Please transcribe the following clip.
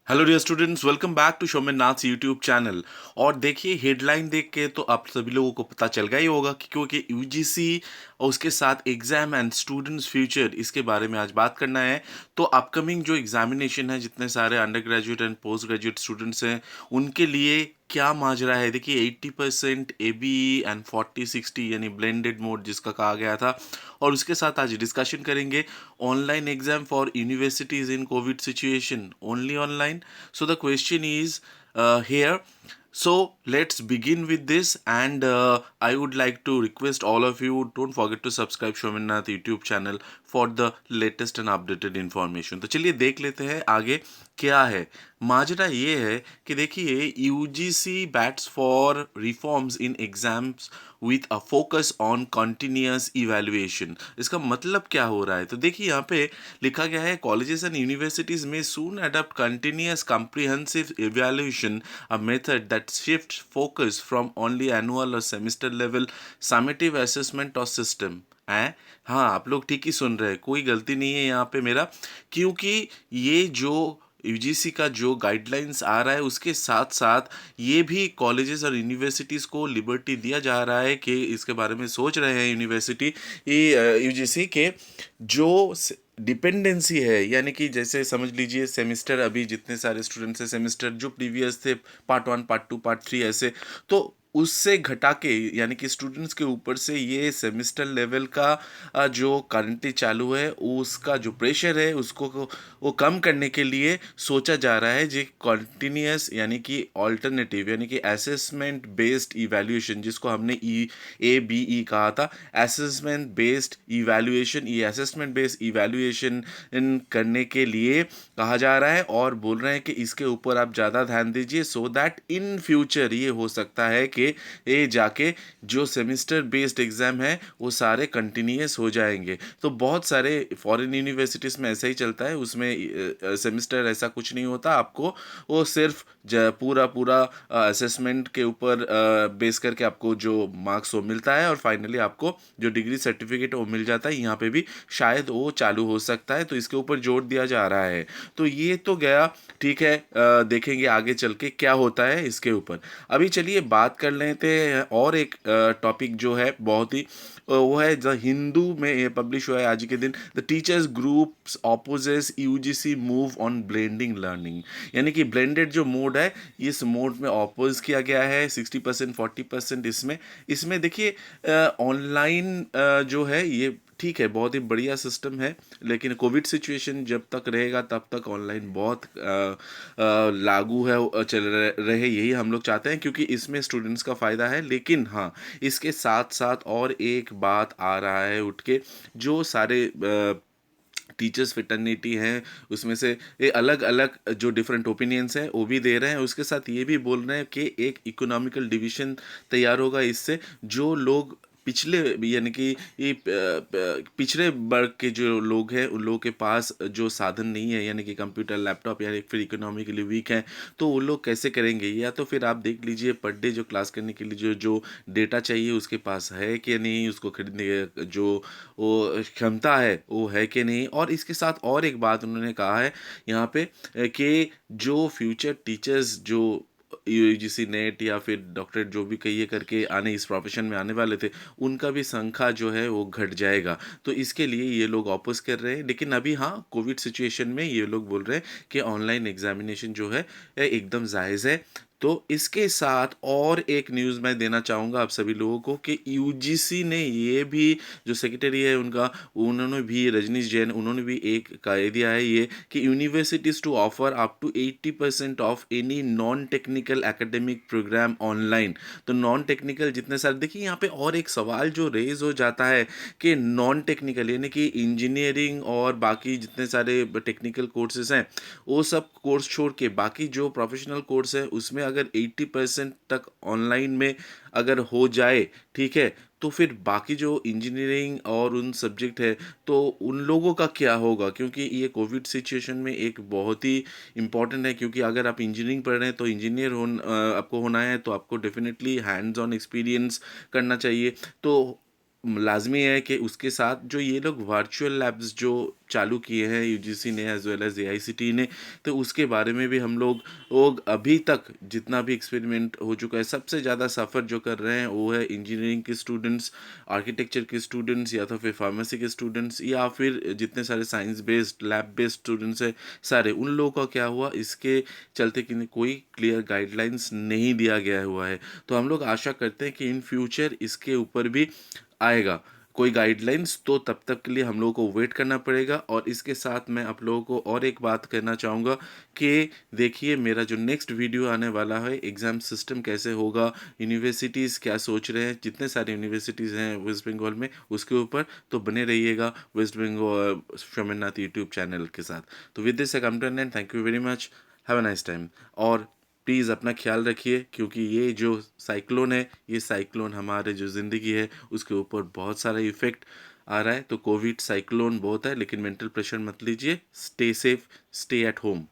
Hello dear students, welcome back to Shomen Nath's YouTube channel. और देखिए, headline देख के तो आप सभी लोगों को पता चल गया ही होगा कि क्योंकि यूजीसी और उसके साथ एग्जाम एंड स्टूडेंट्स फ्यूचर, इसके बारे में आज बात करना है। तो अपकमिंग जो एग्जामिनेशन है, जितने सारे under graduate and post graduate students हैं, उनके लिए क्या माजरा है। देखिए, 80% ABE एंड 40-60 यानी ब्लेंडेड मोड जिसका कहा गया था। और उसके साथ आज डिस्कशन करेंगे online exam for universities in COVID situation, only online. So the question is here. So let's begin with this, and I would like to request all of you, don't forget to subscribe Shominath YouTube channel for the latest and updated information. तो चलिए देख लेते हैं आगे क्या है। माजरा ये है कि देखिए, UGC bats for reforms in exams with a focus on continuous evaluation. इसका मतलब क्या हो रहा है? तो देखिए, यहाँ पे लिखा गया है, कॉलेजेस एंड यूनिवर्सिटीज में soon adopt continuous comprehensive evaluation, a method that shift focus from only annual और सेमेस्टर लेवल समेटिव असेसमेंट और सिस्टम है। हाँ, आप लोग ठीक ही सुन रहे हैं, कोई गलती नहीं है यहाँ पे मेरा। क्योंकि ये जो यूजीसी का जो गाइडलाइंस आ रहा है, उसके साथ साथ ये भी कॉलेजेस और यूनिवर्सिटीज़ को लिबर्टी दिया जा रहा है कि इसके बारे में सोच रहे हैं यूनिवर्सिटी, ये यूजीसी के जो डिपेंडेंसी है, यानी कि जैसे समझ लीजिए सेमेस्टर, अभी जितने सारे स्टूडेंट्स हैं, सेमेस्टर जो प्रीवियस थे, पार्ट 1 पार्ट 2 पार्ट 3 ऐसे, तो उससे घटा के, यानी कि स्टूडेंट्स के ऊपर से ये सेमेस्टर लेवल का जो करंटली चालू है, उसका जो प्रेशर है उसको वो कम करने के लिए सोचा जा रहा है। जो कॉन्टिन्यूस यानी कि ऑल्टरनेटिव यानी कि असेसमेंट बेस्ड इवैल्यूएशन, जिसको हमने ABE कहा था, असेसमेंट बेस्ड इवैल्यूएशन, ये असेसमेंट बेस्ड इवैल्यूएशन करने के लिए कहा जा रहा है। और बोल रहे हैं कि इसके ऊपर आप ज़्यादा ध्यान दीजिए, सो दैट इन फ्यूचर ये हो सकता है कि ये जाके जो सेमेस्टर बेस्ड एग्ज़ाम है वो सारे कंटिन्यूस हो जाएंगे। तो बहुत सारे फॉरेन यूनिवर्सिटीज़ में ऐसा ही चलता है, उसमें सेमेस्टर ऐसा कुछ नहीं होता। आपको वो सिर्फ पूरा पूरा असेसमेंट के ऊपर बेस करके आपको जो मार्क्स वो मिलता है, और फाइनली आपको जो डिग्री सर्टिफिकेट वो मिल जाता है। यहाँ पे भी शायद वो चालू हो सकता है, तो इसके ऊपर जोर दिया जा रहा है। तो ये तो गया, ठीक है। देखेंगे आगे चल के क्या होता है इसके ऊपर। अभी चलिए बात कर लेते हैं और एक टॉपिक जो है बहुत ही वो है द हिंदू में ये पब्लिश हुआ है आज के दिन। The teachers groups opposes UGC move on blending learning, यानी कि ब्लेंडेड जो मोड है, इस मोड में ऑपोज किया गया है 60% 40%। इसमें देखिए, ऑनलाइन जो है ये ठीक है, बहुत ही बढ़िया सिस्टम है। लेकिन कोविड सिचुएशन जब तक रहेगा तब तक ऑनलाइन बहुत लागू है, चल रहे, यही हम लोग चाहते हैं, क्योंकि इसमें स्टूडेंट्स का फ़ायदा है। लेकिन हाँ, इसके साथ साथ और एक बात आ रहा है उठ के, जो सारे टीचर्स फिटर्निटी हैं, उसमें से ये अलग अलग जो डिफरेंट ओपिनियंस हैं वो भी दे रहे हैं। उसके साथ ये भी बोल रहे हैं कि एक इकोनॉमिकल डिवीजन तैयार होगा इससे। जो लोग पिछले, यानी कि ये पिछड़े वर्ग के जो लोग हैं, उन लोगों के पास जो साधन नहीं है, यानी कि कंप्यूटर लैपटॉप, या फिर इकोनॉमिकली वीक हैं, तो वो लोग कैसे करेंगे? या तो फिर आप देख लीजिए, पर डे जो क्लास करने के लिए जो जो डेटा चाहिए उसके पास है कि नहीं, उसको खरीदने का जो वो क्षमता है वो है कि नहीं। और इसके साथ और एक बात उन्होंने कहा है यहाँ पे, कि जो फ्यूचर टीचर्स जो यूजीसी नेट या फिर डॉक्टरेट जो भी कहिए करके आने, इस प्रोफेशन में आने वाले थे, उनका भी संख्या जो है वो घट जाएगा। तो इसके लिए ये लोग ऑपोज कर रहे हैं। लेकिन अभी हाँ, कोविड सिचुएशन में ये लोग बोल रहे हैं कि ऑनलाइन एग्जामिनेशन जो है एकदम जायज़ है। तो इसके साथ और एक न्यूज़ मैं देना चाहूँगा आप सभी लोगों को, कि यूजीसी ने ये भी, जो सेक्रेटरी है उनका, उन्होंने भी, रजनीश जैन, उन्होंने भी एक कह दिया है ये, कि universities to offer up to 80% of any non technical academic programme online. तो नॉन टेक्निकल जितने सारे, देखिए यहाँ पे और एक सवाल जो रेज हो जाता है कि नॉन टेक्निकल यानी कि इंजीनियरिंग और बाकी जितने सारे टेक्निकल कोर्सेज हैं, वो सब कोर्स छोड़ के बाकी जो प्रोफेशनल कोर्स है, उसमें अगर 80% तक ऑनलाइन में अगर हो जाए, ठीक है, तो फिर बाकी जो इंजीनियरिंग और उन सब्जेक्ट है, तो उन लोगों का क्या होगा? क्योंकि ये कोविड सिचुएशन में एक बहुत ही इम्पॉर्टेंट है। क्योंकि अगर आप इंजीनियरिंग पढ़ रहे हैं तो इंजीनियर आपको होना है, तो आपको डेफिनेटली हैंड्स ऑन एक्सपीरियंस करना चाहिए। तो लाज़मी है कि उसके साथ जो ये लोग वर्चुअल लैब्स जो चालू किए हैं यूजीसी ने एज़ वेल एज़ एआईसीटीई ने, तो उसके बारे में भी हम लोग अभी तक जितना भी एक्सपेरिमेंट हो चुका है, सबसे ज़्यादा सफ़र जो कर रहे हैं वो है इंजीनियरिंग के स्टूडेंट्स, आर्किटेक्चर के स्टूडेंट्स, या तो फिर फार्मेसी के स्टूडेंट्स, या फिर जितने सारे science based lab based students हैं सारे, उन लोगों का क्या हुआ इसके चलते कि कोई क्लियर गाइडलाइंस नहीं दिया गया हुआ है। तो हम लोग आशा करते हैं कि इन फ्यूचर इसके ऊपर भी आएगा कोई गाइडलाइंस, तो तब तक के लिए हम लोगों को वेट करना पड़ेगा। और इसके साथ मैं आप लोगों को और एक बात कहना चाहूँगा कि देखिए मेरा जो नेक्स्ट वीडियो आने वाला है एग्ज़ाम सिस्टम कैसे होगा, यूनिवर्सिटीज़ क्या सोच रहे हैं, जितने सारे यूनिवर्सिटीज़ हैं वेस्ट बंगाल में उसके ऊपर, तो बने रहिएगा वेस्ट बंगाल शोमेननाथ यूट्यूब चैनल के साथ। तो with this I come to an end, thank you very much, have a nice time. और प्लीज़ अपना ख्याल रखिए, क्योंकि ये जो साइक्लोन है, ये साइक्लोन हमारे जो ज़िंदगी है उसके ऊपर बहुत सारा इफ़ेक्ट आ रहा है। तो कोविड साइक्लोन बहुत है, लेकिन मेंटल प्रेशर मत लीजिए, stay safe, stay at home.